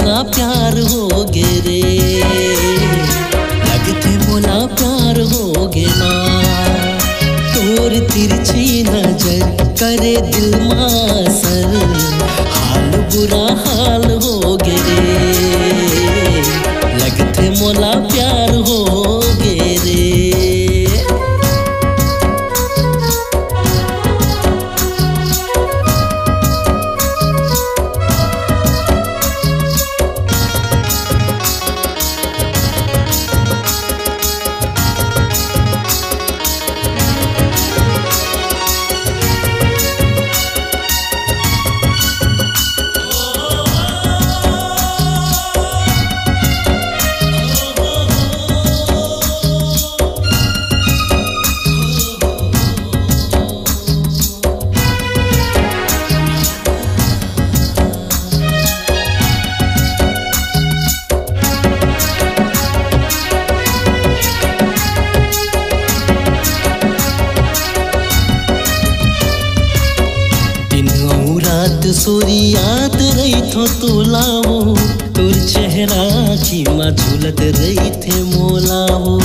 मोला प्यार हो गे रे, लगते मोला प्यार हो गे ना। तोर तिरछी नजर करे दिल मासर, हाल बुरा हाल हो गे रे, लगते मोला प्यार हो गे रे। सोरियात रही थो तोलावो, तोर चेहरा खीमा झूलत रही थे मोलावो।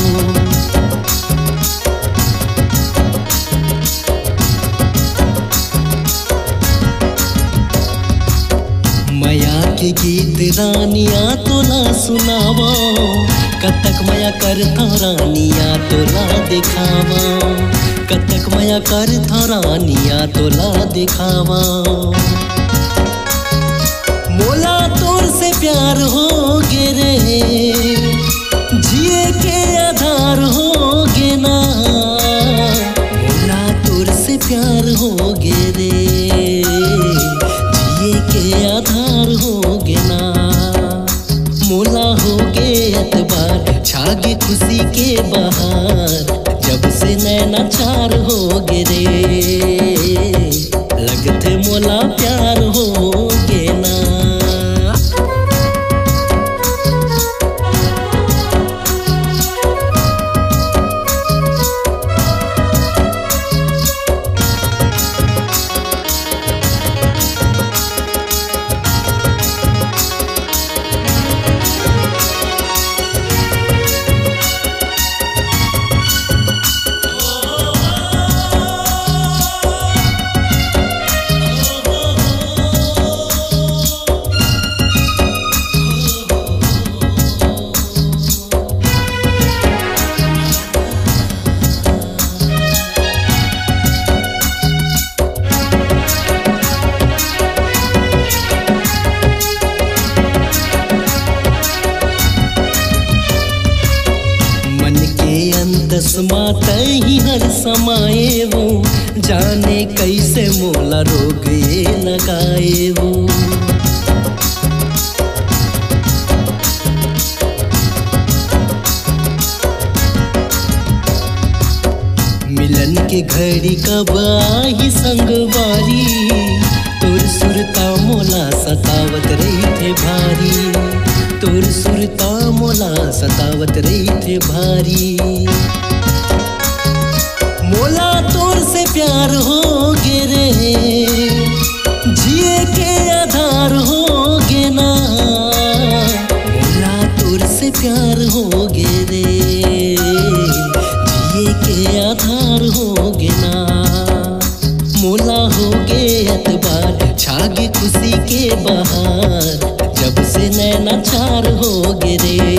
मया के गीत रानिया तोला सुनावा, कतक मया कर था रानिया तोला दिखावा, कतक मया कर था रानिया तोला दिखावा। मोला तोर से प्यार हो गे रे, जिए के आधार हो गे ना। मोला तोर से प्यार हो गे रे, जिए के आधार हो गे ना। मोला हो गे एतबार छागे खुशी के बहार, जब से नैना चार हो गे रे, लगते मोला प्यार हो गे ना। दसमात ही हर समाये वो, जाने कैसे मोला रोग ये लगाए वो। मिलन के घड़ी कब आई संगवारी, तोर सुरता मोला सतावत रही थे भारी, तोर सुरता मोला सतावत रही थे भारी। मोला तोर से प्यार हो गे रे, जिए के आधार हो गे ना। मोला तोर से प्यार हो गे रे, जिए के आधार हो गे ना। मोला हो गे एतबार छागे खुशी के बहार, जब से नैना चार हो गे रे,